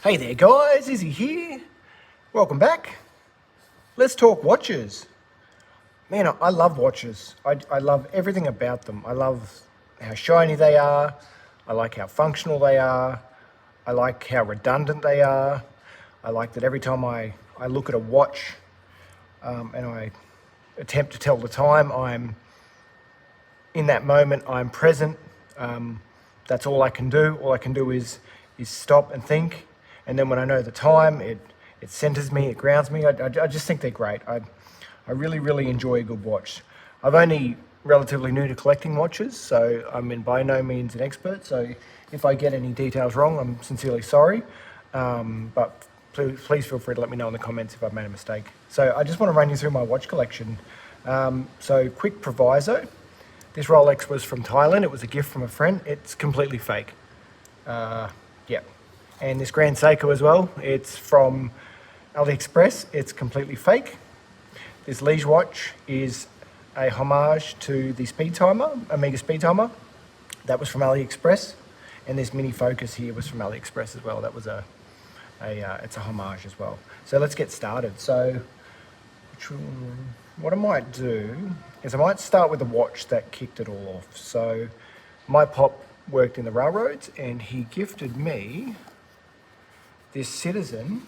Hey there guys, Izzy here. Welcome back. Let's talk watches. Man, I love watches. I love everything about them. I love how shiny they are. I like how functional they are. I like how redundant they are. I like that every time I look at a watch and I attempt to tell the time, I'm in that moment, I'm present. That's all I can do. All I can do is stop and think. And then when I know the time, it centers me, it grounds me. I just think they're great. I really, really enjoy a good watch. I'm only relatively new to collecting watches, so I'm by no means an expert. So if I get any details wrong, I'm sincerely sorry. But please feel free to let me know in the comments if I've made a mistake. So I just want to run you through my watch collection. So quick proviso. This Rolex was from Thailand. It was a gift from a friend. It's completely fake. Yeah. And this Grand Seiko as well, it's from AliExpress. It's completely fake. This Liege watch is a homage to the speed timer, Omega speed timer. That was from AliExpress. And this mini focus here was from AliExpress as well. That was it's a homage as well. So let's get started. So what I might do is I might start with the watch that kicked it all off. So my pop worked in the railroads and he gifted me this Citizen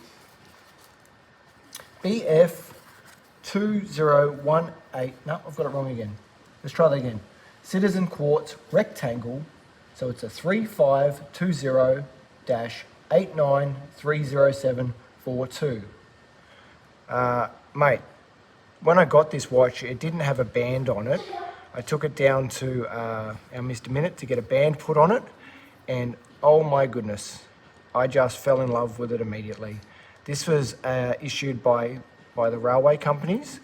BF2018, no, I've got it wrong again. Let's try that again. Citizen Quartz Rectangle, so it's a 3520-8930742. Mate, when I got this watch, it didn't have a band on it. I took it down to our Mr. Minute to get a band put on it, and oh my goodness, I just fell in love with it immediately. This was issued by the railway companies.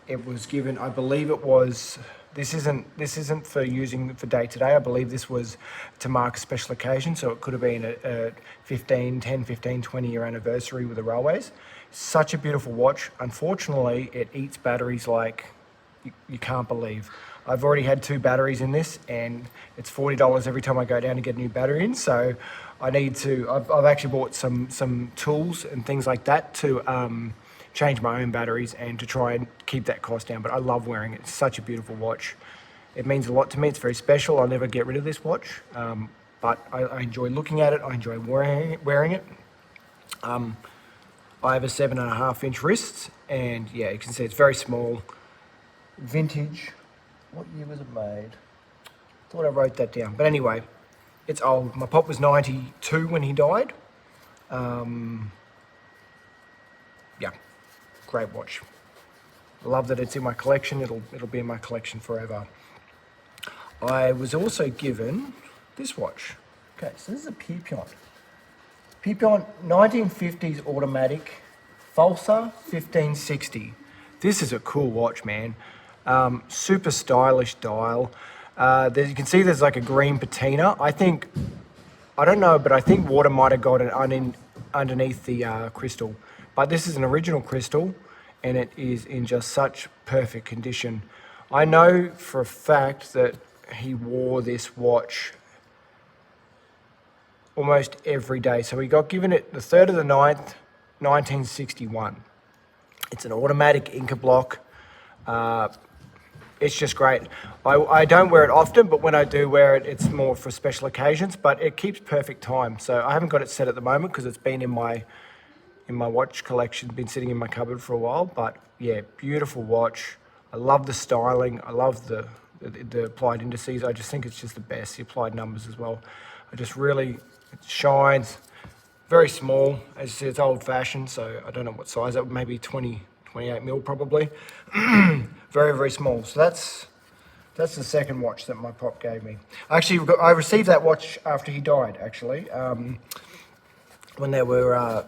It was given, I believe it was, this isn't for using for day to day. I believe this was to mark a special occasion. So it could have been a 10, 15, 20 year anniversary with the railways. Such a beautiful watch. Unfortunately, it eats batteries like you can't believe. I've already had 2 batteries in this and it's $40 every time I go down to get a new battery in. So I need to, I've actually bought some tools and things like that to change my own batteries and to try and keep that cost down. But I love wearing it. It's such a beautiful watch. It means a lot to me. It's very special. I'll never get rid of this watch. But I enjoy looking at it. I enjoy wearing it. I have a 7.5-inch wrist and yeah, you can see it's very small. Vintage. What year was it made? Thought I wrote that down. But anyway, it's old. My pop was 92 when he died. Yeah, great watch. Love that it's in my collection. It'll be in my collection forever. I was also given this watch. Okay, so this is a Pierpont. Pierpont 1950s automatic Felsa 1560. This is a cool watch, man. Super stylish dial. You can see there's like a green patina. I don't know, but I think water might have got it underneath the crystal. But this is an original crystal and it is in just such perfect condition. I know for a fact that he wore this watch almost every day. So he got given it the 3rd of the 9th, 1961. It's an automatic Inca block. It's just great. I don't wear it often, but when I do wear it, it's more for special occasions, but it keeps perfect time. So I haven't got it set at the moment because it's been in my watch collection, been sitting in my cupboard for a while, but yeah, beautiful watch. I love the styling. I love the applied indices. I just think it's just the best, the applied numbers as well. It shines, very small. As you see, it's old fashioned, so I don't know what size, that maybe 28 mil probably. Very, very small. So that's the second watch that my pop gave me. Actually, I received that watch after he died, actually. When they were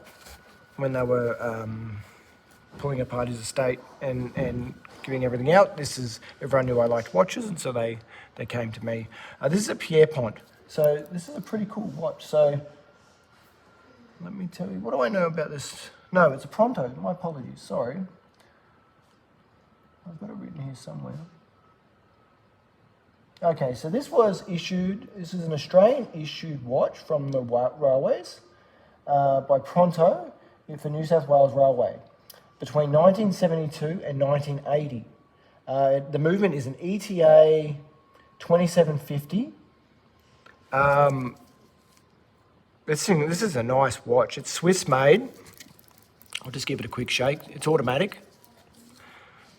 pulling apart his estate and giving everything out, everyone knew I liked watches, and so they came to me. This is a Pierpont. So this is a pretty cool watch. So let me tell you, what do I know about this? No, it's a Pronto. My apologies, sorry. I've got it written here somewhere. Okay, so this was issued, this is an Australian issued watch from the railways by Pronto for New South Wales Railway between 1972 and 1980. The movement is an ETA 2750. This is a nice watch. It's Swiss made. I'll just give it a quick shake. It's automatic.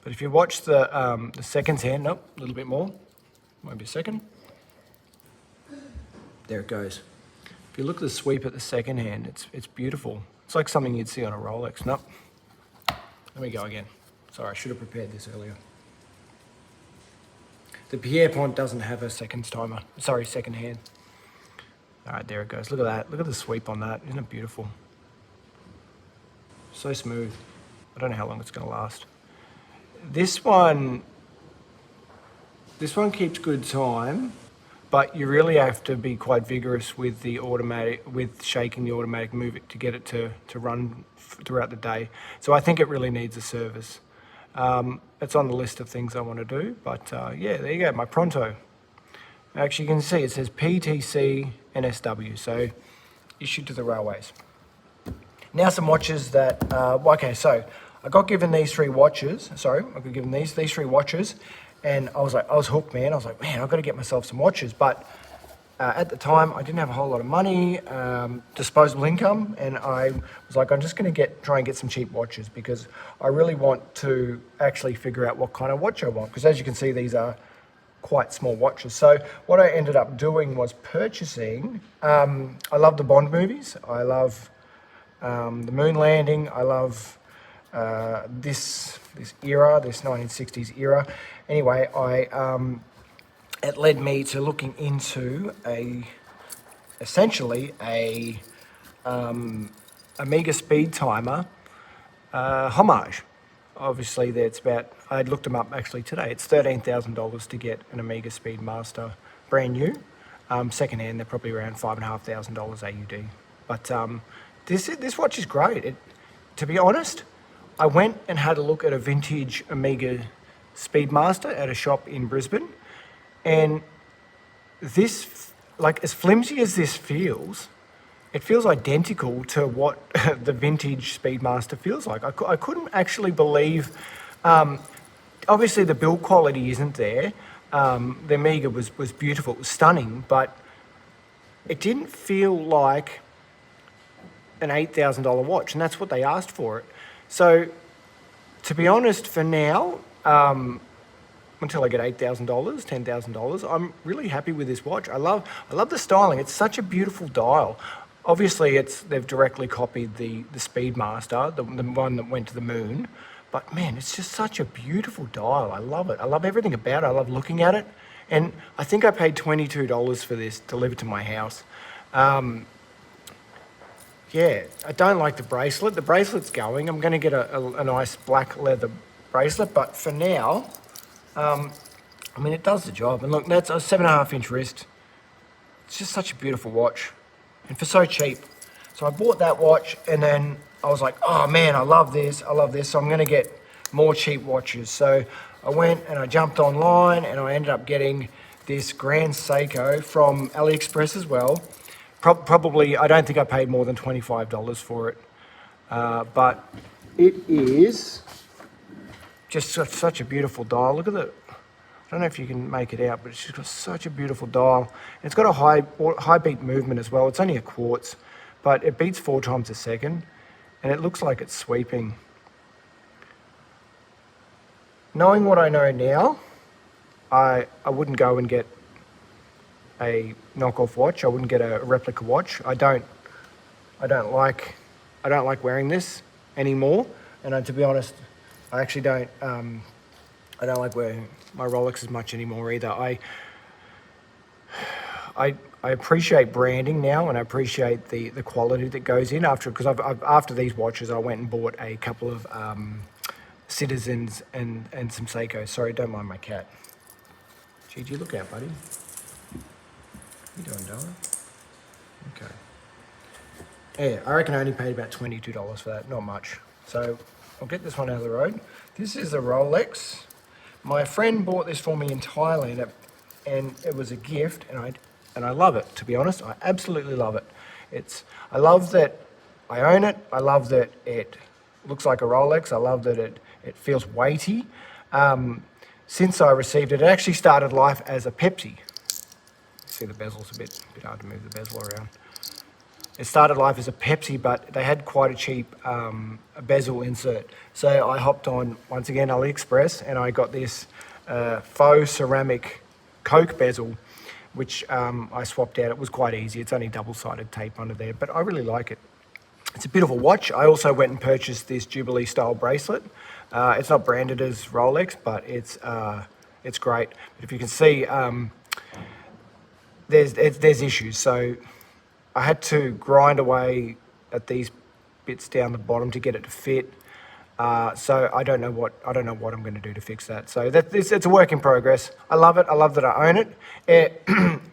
But if you watch the seconds hand, nope, a little bit more. Might be a second. There it goes. If you look at the sweep at the second hand, it's beautiful. It's like something you'd see on a Rolex. Nope. Let me go again. Sorry, I should have prepared this earlier. The Pierpont doesn't have a seconds timer. Sorry, second hand. All right, there it goes. Look at that. Look at the sweep on that. Isn't it beautiful? So smooth. I don't know how long it's going to last. This one keeps good time, but you really have to be quite vigorous with the automatic, with shaking the automatic move to get it to run throughout the day. So I think it really needs a service. It's on the list of things I want to do, but yeah, there you go, my Pronto. Actually, you can see it says PTC NSW, so issued to the railways. Now some watches that, okay, so I got given these three watches, these three watches, and I was hooked, man. I was like, man, I've got to get myself some watches, but at the time, I didn't have a whole lot of money, disposable income, and I was like, I'm just going to try and get some cheap watches because I really want to actually figure out what kind of watch I want. Because as you can see, these are quite small watches. So what I ended up doing was purchasing, I love the Bond movies. I love the moon landing. I love this era, this 1960s era. Anyway, it led me to looking into essentially a Omega speed timer homage. Obviously, that's about, I looked them up actually today. It's $13,000 to get an Omega Speedmaster brand new. Second hand, they're probably around $5,500 AUD. But this watch is great. To be honest, I went and had a look at a vintage Omega Speedmaster at a shop in Brisbane. And this, like as flimsy as this feels, it feels identical to what the vintage Speedmaster feels like. I couldn't actually believe, obviously the build quality isn't there. The Omega was beautiful, it was stunning, but it didn't feel like an $8,000 watch, and that's what they asked for it. So, to be honest, for now, until I get $8,000, $10,000, I'm really happy with this watch. I love the styling. It's such a beautiful dial. Obviously, they've directly copied the Speedmaster, the one that went to the moon. But man, it's just such a beautiful dial. I love it. I love everything about it. I love looking at it. And I think I paid $22 for this delivered to my house. Yeah, I don't like the bracelet. The bracelet's going. I'm going to get a nice black leather bracelet. But for now, I mean, it does the job. And look, that's a 7.5-inch wrist. It's just such a beautiful watch. And for so cheap. So I bought that watch and then I was like, oh man, I love this. So I'm going to get more cheap watches. So I went and I jumped online and I ended up getting this Grand Seiko from AliExpress as well. Probably, I don't think I paid more than $25 for it. But it is just such a beautiful dial. Look at it. I don't know if you can make it out, but it's just got such a beautiful dial. And it's got a high beat movement as well. It's only a quartz, but it beats 4 times a second, and it looks like it's sweeping. Knowing what I know now, I wouldn't go and get a knockoff watch. I wouldn't get a replica watch. I don't like wearing this anymore. And to be honest, I actually don't. I don't like wearing my Rolex as much anymore either. I appreciate branding now, and I appreciate the quality that goes in because after these watches, I went and bought a couple of Citizens and some Seikos. Sorry, don't mind my cat. Gigi, look out, buddy. What are you doing, darling? Okay. Yeah, I reckon I only paid about $22 for that, not much. So I'll get this one out of the road. This is a Rolex. My friend bought this for me in Thailand and it was a gift, and I love it, to be honest. I absolutely love it. I love that I own it. I love that it looks like a Rolex. I love that it feels weighty. Since I received it, it actually started life as a Pepsi. See, the bezel's a bit hard to move the bezel around. It started life as a Pepsi, but they had quite a cheap bezel insert. So I hopped on, once again, AliExpress, and I got this faux ceramic Coke bezel, which I swapped out. It was quite easy. It's only double-sided tape under there, but I really like it. It's a bit of a watch. I also went and purchased this Jubilee style bracelet. It's not branded as Rolex, but it's great. But if you can see, there's issues. So I had to grind away at these bits down the bottom to get it to fit. So I don't know what I'm going to do to fix that. So it's a work in progress. I love it. I love that I own it.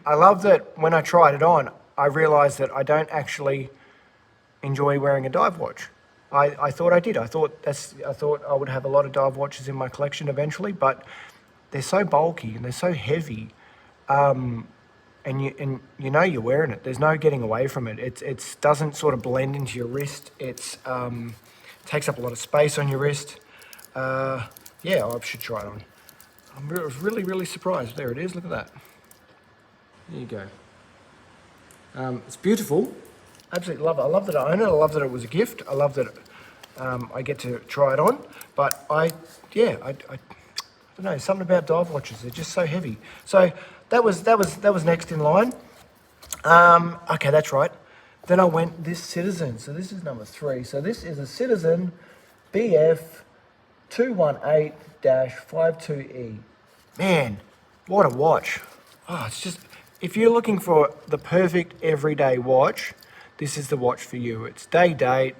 I love that when I tried it on, I realised that I don't actually enjoy wearing a dive watch. I thought I did. I thought I would have a lot of dive watches in my collection eventually, but they're so bulky and they're so heavy, and you know you're wearing it. There's no getting away from it. It doesn't sort of blend into your wrist. It takes up a lot of space on your wrist. Yeah, I should try it on. I was really surprised. There it is. Look at that. There you go. It's beautiful. Absolutely love it. I love that I own it. I love that it was a gift. I love that I get to try it on. But I don't know, something about dive watches. They're just so heavy. So that was next in line. Okay, that's right. Then I went this Citizen. So this is number 3. So this is a Citizen BF 218-52E. Man, what a watch. Oh, it's just, if you're looking for the perfect everyday watch, this is the watch for you. It's day date,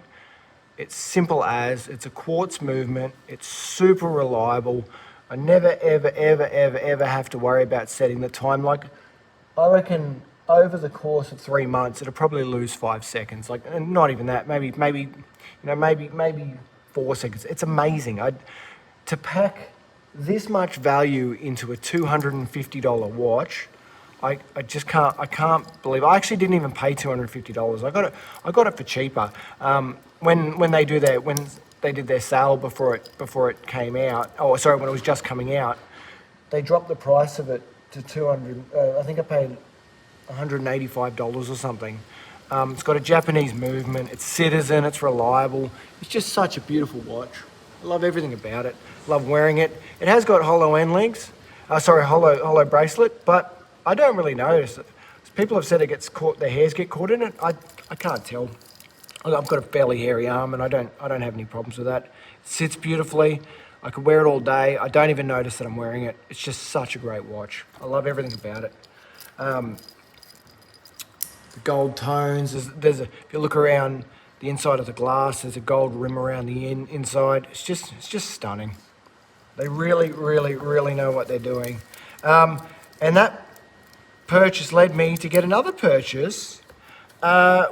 it's simple as, it's a quartz movement, it's super reliable. I never, ever have to worry about setting the time. Like, I reckon over the course of 3 months, it'll probably lose 5 seconds. Like, and not even that, maybe 4 seconds. It's amazing. To pack this much value into a $250 watch, I can't believe. I actually didn't even pay $250. I got it for cheaper. When they did their sale before it came out. Oh, sorry, when it was just coming out, they dropped the price of it to $200. I think I paid $185 or something. It's got a Japanese movement. It's Citizen. It's reliable. It's just such a beautiful watch. I love everything about it. Love wearing it. It has got hollow end links. Hollow bracelet, but I don't really notice it. People have said it gets caught, their hairs get caught in it. I can't tell. I've got a fairly hairy arm, and I don't have any problems with that. It sits beautifully. I could wear it all day. I don't even notice that I'm wearing it. It's just such a great watch. I love everything about it. The gold tones. If you look around the inside of the glass, there's a gold rim around the inside. It's just stunning. They really know what they're doing. And that purchase led me to get another purchase,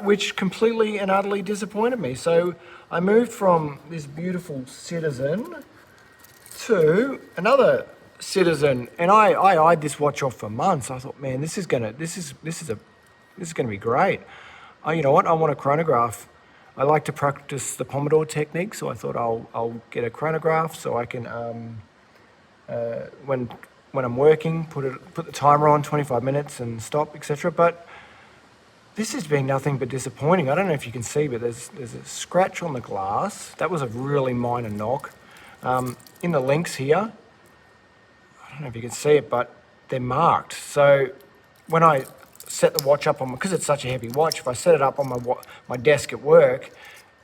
which completely and utterly disappointed me. So I moved from this beautiful Citizen to another Citizen, and I eyed this watch off for months. I thought, man, this is gonna be great. You know what? I want a chronograph. I like to practice the Pomodoro technique, so I thought I'll get a chronograph so I can when I'm working, put the timer on 25 minutes and stop, etc. But this has been nothing but disappointing. I don't know if you can see, but there's a scratch on the glass. That was a really minor knock. In the links here, I don't know if you can see it, but they're marked. So when I set the watch up on, because it's such a heavy watch, if I set it up on my desk at work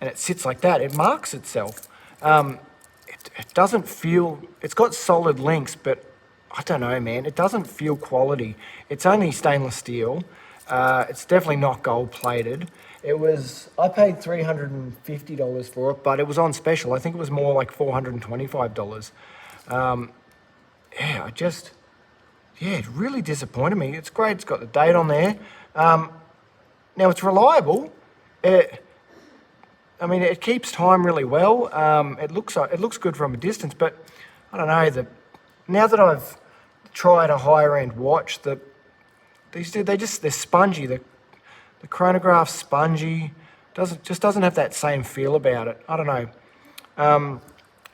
and it sits like that, it marks itself. It doesn't feel, it's got solid links, but I don't know, man, it doesn't feel quality. It's only stainless steel. It's definitely not gold plated. I paid $350 for it, but it was on special. I think it was more like $425. It really disappointed me. It's great. It's got the date on there. Now it's reliable. It keeps time really well. It looks good from a distance, but I don't know. Now that I've tried a higher end watch, they're spongy. The Chronograph's spongy, doesn't have that same feel about it. I don't know. And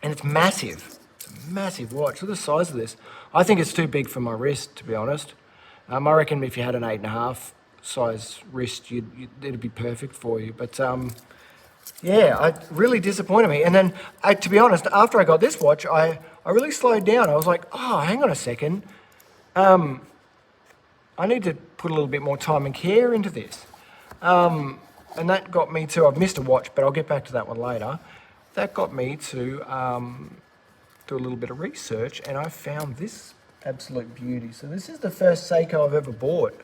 it's massive. It's a massive watch. Look at the size of this. I think it's too big for my wrist, to be honest. I reckon if you had an 8.5 size wrist, it'd be perfect for you. But yeah, it really disappointed me. And then, to be honest, after I got this watch, I really slowed down. I was like, oh, hang on a second. I need to put a little bit more time and care into this. And that got me to, I've missed a watch, but I'll get back to that one later. That got me to do a little bit of research, and I found this absolute beauty. So this is the first Seiko I've ever bought.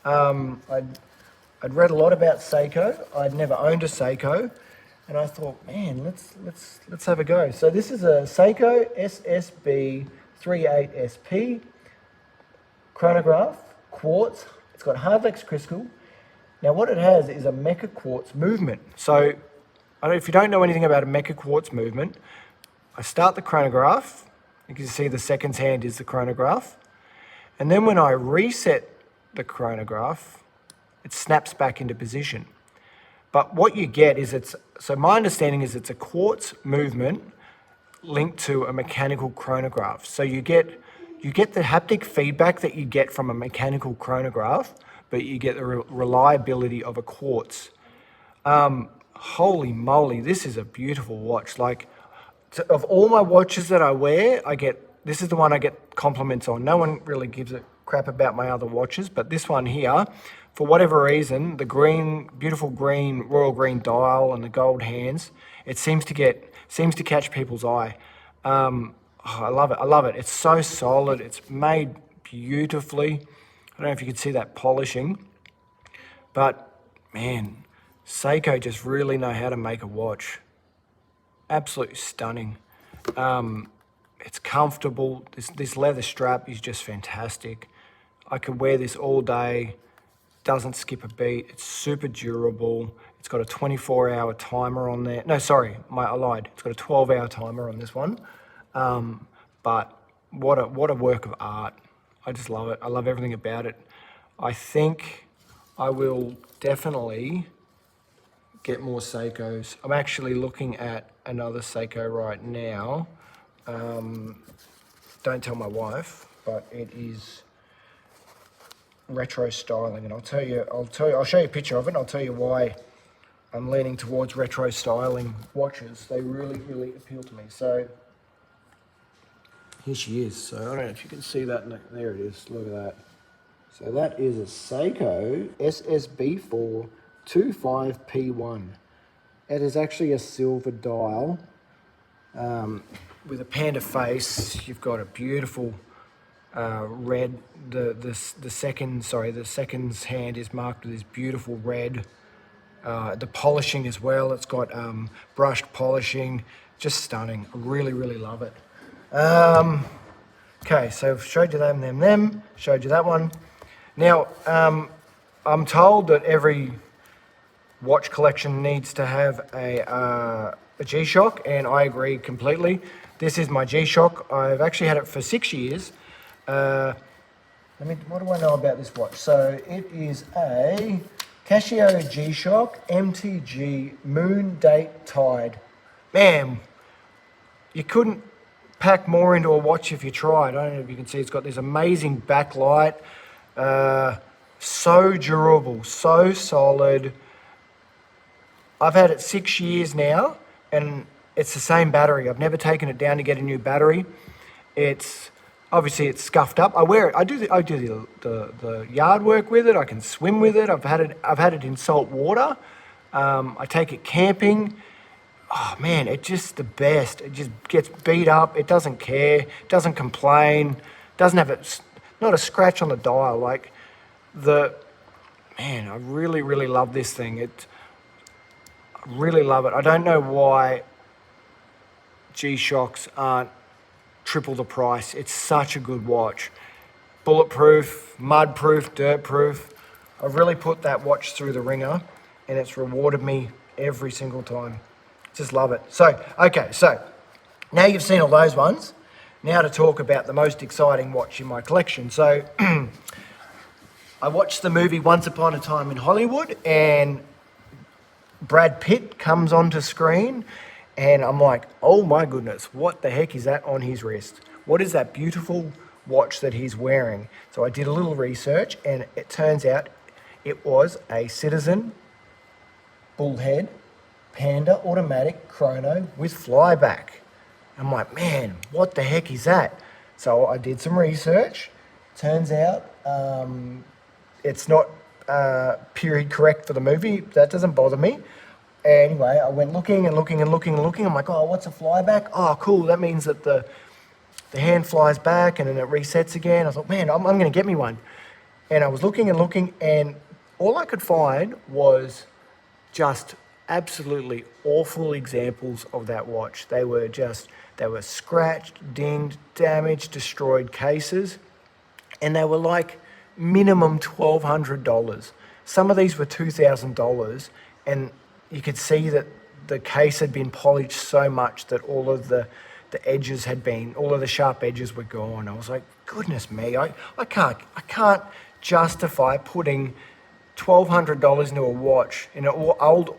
I'd read a lot about Seiko. I'd never owned a Seiko, and I thought, man, let's have a go. So this is a Seiko SSB385P Chronograph, quartz. It's got hardlex crystal. Now what it has is a Mecca-quartz movement. So if you don't know anything about a Mecca-quartz movement, I start the chronograph. You can see the seconds hand is the chronograph. And then when I reset the chronograph, it snaps back into position. But what you get is so my understanding is it's a quartz movement linked to a mechanical chronograph. So you get the haptic feedback that you get from a mechanical chronograph, but you get the reliability of a quartz. Holy moly, this is a beautiful watch. Like, of all my watches that I wear, this is the one I get compliments on. No one really gives a crap about my other watches, but this one here, for whatever reason, the beautiful green, royal green dial and the gold hands, it seems to catch people's eye. I love it. I love it. It's so solid. It's made beautifully. I don't know if you can see that polishing, but man, Seiko just really know how to make a watch. Absolutely stunning. It's comfortable. This leather strap is just fantastic. I could wear this all day. Doesn't skip a beat. It's super durable. It's got a 24-hour timer on there. No, sorry, I lied. It's got a 12-hour timer on this one. But what a work of art. I just love it. I love everything about it. I think I will definitely get more Seikos. I'm actually looking at another Seiko right now. Don't tell my wife, but it is retro styling, and I'll show you a picture of it, and I'll tell you why I'm leaning towards retro styling watches. They really, really appeal to me. So here she is. So I don't know if you can see that. There it is. Look at that. So that is a Seiko SSB385P1. It is actually a silver dial with a panda face. You've got a beautiful red. The seconds hand is marked with this beautiful red. The polishing as well. It's got brushed polishing. Just stunning. I really, really love it. Okay, so I've showed you them, showed you that one. Now, I'm told that every watch collection needs to have a Gshock, and I agree completely. This is my Gshock. I've actually had it for 6 years. What do I know about this watch? So it is a Casio Gshock MTG Moon Date Tide. Man, you couldn't pack more into a watch if you tried. I don't know if you can see, it's got this amazing backlight. So durable, so solid. I've had it 6 years now, and it's the same battery. I've never taken it down to get a new battery. It's obviously scuffed up. I wear it. I do the yard work with it. I can swim with it. I've had it in salt water. I take it camping. Oh man, it's just the best. It just gets beat up. It doesn't care. It doesn't complain. Doesn't have not a scratch on the dial. Like man, I really, really love this thing. I really love it. I don't know why G-Shocks aren't triple the price. It's such a good watch. Bulletproof, mud-proof, dirt-proof. I've really put that watch through the ringer, and it's rewarded me every single time. Just love it. So, okay, so now you've seen all those ones. Now to talk about the most exciting watch in my collection. So I watched the movie Once Upon a Time in Hollywood, and Brad Pitt comes onto screen, and I'm like, oh my goodness, what the heck is that on his wrist? What is that beautiful watch that he's wearing? So I did a little research, and it turns out it was a Citizen Bullhead Panda automatic chrono with flyback. I'm like, man, what the heck is that? So I did some research. Turns out it's not period correct for the movie. That doesn't bother me. Anyway, I went looking and looking and looking and looking. I'm like, oh, what's a flyback? Oh, cool. That means that the hand flies back and then it resets again. I thought, man, I'm going to get me one. And I was looking and looking, and all I could find was just absolutely awful examples of that watch. They were scratched, dinged, damaged, destroyed cases, and they were like minimum $1,200. Some of these were $2,000, and you could see that the case had been polished so much that all of the edges all of the sharp edges were gone. I was like, goodness me, I can't justify putting $1,200 into a watch, in an old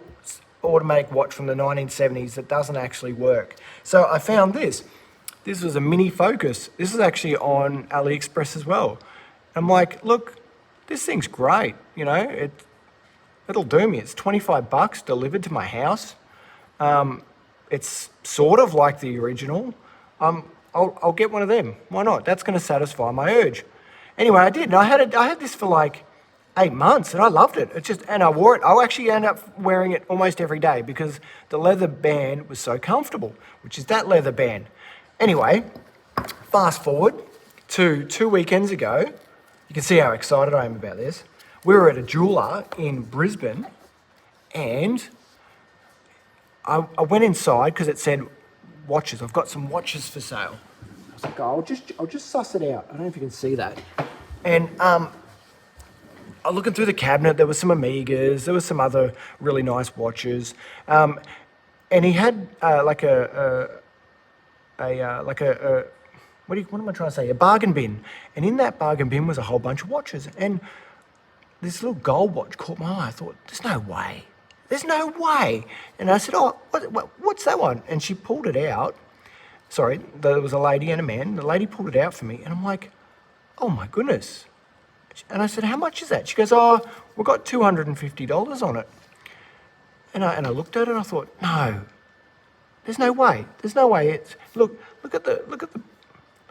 automatic watch from the 1970s that doesn't actually work. So I found this. This was a mini Focus. This is actually on AliExpress as well. I'm like, look, this thing's great. You know, it'll do me. It's $25 delivered to my house. It's sort of like the original. I'll get one of them. Why not? That's going to satisfy my urge. Anyway, I did. And I had this for like 8 months, and I loved it. And I wore it. I actually ended up wearing it almost every day because the leather band was so comfortable, which is that leather band. Anyway, fast forward to 2 weekends ago. You can see how excited I am about this. We were at a jeweler in Brisbane, and I went inside because it said watches. I've got some watches for sale. I was like, oh, I'll just suss it out. I don't know if you can see that. And I'm looking through the cabinet. There were some Omegas. There were some other really nice watches. And he had what am I trying to say? A bargain bin. And in that bargain bin was a whole bunch of watches. And this little gold watch caught my eye. I thought, there's no way. There's no way. And I said, oh, what's that one? And she pulled it out. Sorry, there was a lady and a man. The lady pulled it out for me. And I'm like, oh my goodness. And I said, how much is that? She goes, oh, we've got $250 on it. And I looked at it and I thought, no, there's no way. There's no way. Look at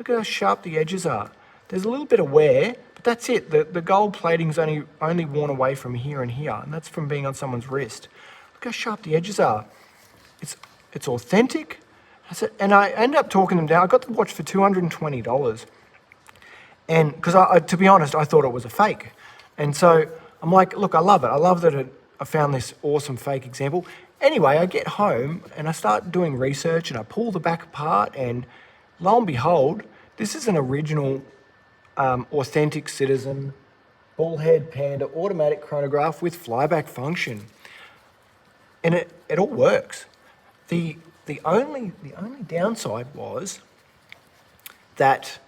how sharp the edges are. There's a little bit of wear, but that's it. The gold plating's only worn away from here and here, and that's from being on someone's wrist. Look how sharp the edges are. It's authentic. And I ended up talking them down. I got the watch for $220. And because to be honest, I thought it was a fake. And so I'm like, look, I love it. I love that I found this awesome fake example. Anyway, I get home and I start doing research and I pull the back apart, and lo and behold, this is an original authentic Citizen Bullhead Panda automatic chronograph with flyback function. And it all works. The only downside was that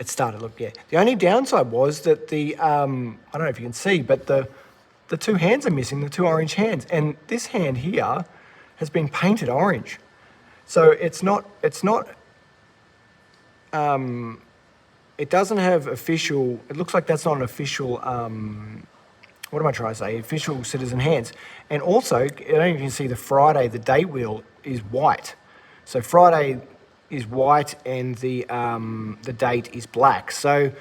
it started, look, yeah. The only downside was that I don't know if you can see, but the two hands are missing, the two orange hands. And this hand here has been painted orange. So it doesn't have official, it looks like that's not an official, what am I trying to say? Official Citizen hands. And also, I don't know if you can see the Friday, the date wheel is white. So Friday is white and the date is black. So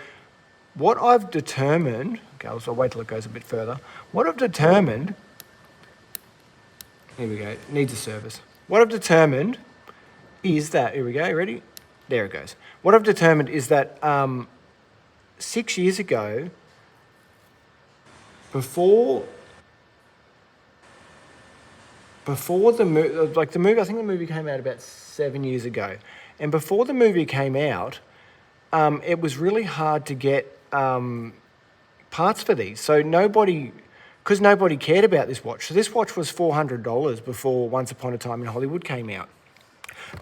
what I've determined, okay, I'll wait till it goes a bit further. What I've determined, here we go, it needs a service. What I've determined is that, here we go, ready? There it goes. What I've determined is that 6 years ago, before the movie, I think the movie came out about 7 years ago. And before the movie came out, it was really hard to get parts for these. So nobody cared about this watch. So this watch was $400 before Once Upon a Time in Hollywood came out.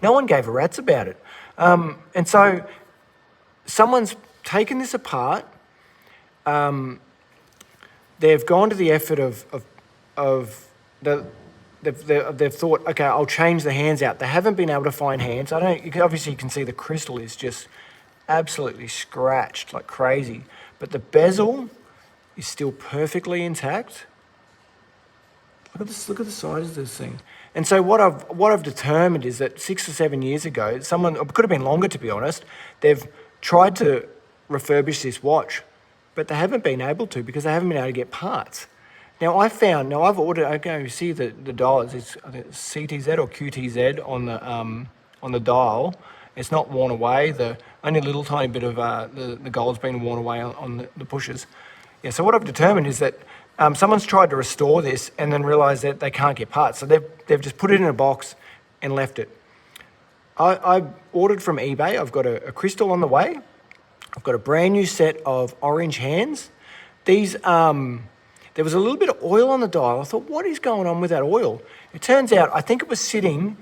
No one gave a rat's about it. And so someone's taken this apart. They've gone to the effort they've thought, okay, I'll change the hands out. They haven't been able to find hands. Obviously you can see the crystal is just absolutely scratched like crazy, but the bezel is still perfectly intact. Look at the size of this thing. And so what I've determined is that 6 or 7 years ago, it could have been longer to be honest, they've tried to refurbish this watch, but they haven't been able to because they haven't been able to get parts. Now I've ordered, okay, you see the dial, it's CTZ or QTZ on the dial. It's not worn away. Only a little tiny bit of the gold's been worn away on the pushes. Yeah, so what I've determined is that someone's tried to restore this and then realised that they can't get parts. So they've just put it in a box and left it. I ordered from eBay. I've got a crystal on the way. I've got a brand new set of orange hands. These, there was a little bit of oil on the dial. I thought, what is going on with that oil? It turns out, I think it was sitting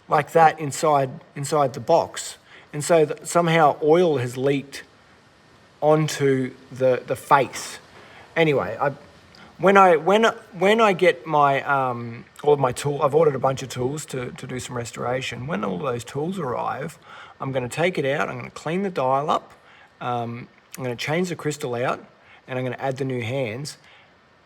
like that inside the box. And so somehow oil has leaked onto the face. Anyway, when I get my all of my tool, I've ordered a bunch of tools to do some restoration. When all of those tools arrive, I'm going to take it out. I'm going to clean the dial up. I'm going to change the crystal out, and I'm going to add the new hands.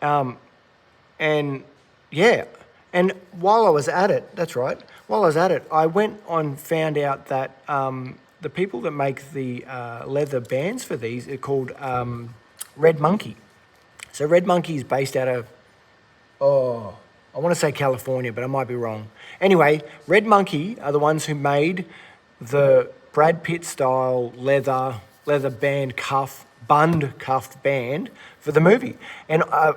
And yeah, and while I was at it, that's right. While I was at it, I went and found out that the people that make the leather bands for these are called Red Monkey. So Red Monkey is based out of, I want to say California, but I might be wrong. Anyway, Red Monkey are the ones who made the Brad Pitt style leather band bund cuffed band for the movie. And I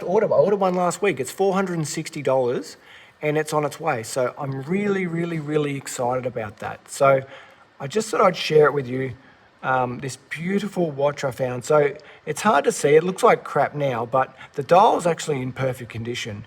ordered one last week. It's $460 and it's on its way. So I'm really, really, really excited about that. So I just thought I'd share it with you. This beautiful watch I found. So it's hard to see. It looks like crap now, but the dial is actually in perfect condition.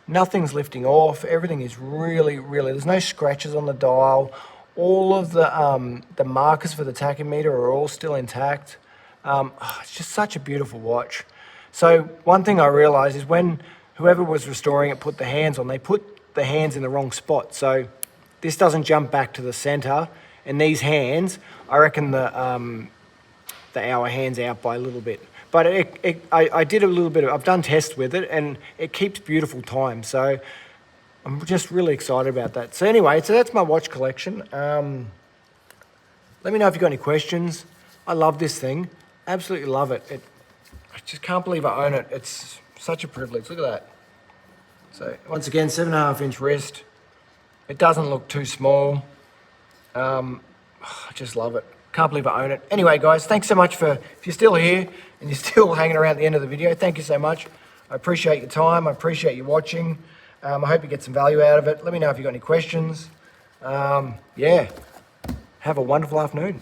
Nothing's lifting off. Everything is really, really, there's no scratches on the dial. All of the markers for the tachymeter are all still intact. It's just such a beautiful watch. So one thing I realized is when whoever was restoring it put the hands on, they put the hands in the wrong spot. So this doesn't jump back to the center. And these hands, I reckon the hour hands out by a little bit. But I did a little bit of, I've done tests with it and it keeps beautiful time. So I'm just really excited about that. So anyway, so that's my watch collection. Let me know if you've got any questions. I love this thing. Absolutely love it. I just can't believe I own it. It's such a privilege. Look at that. So once again, 7.5-inch wrist. It doesn't look too small. I just love it. Can't believe I own it. Anyway, guys, thanks so much if you're still here and you're still hanging around at the end of the video, thank you so much. I appreciate your time. I appreciate you watching. I hope you get some value out of it. Let me know if you've got any questions. Yeah, have a wonderful afternoon.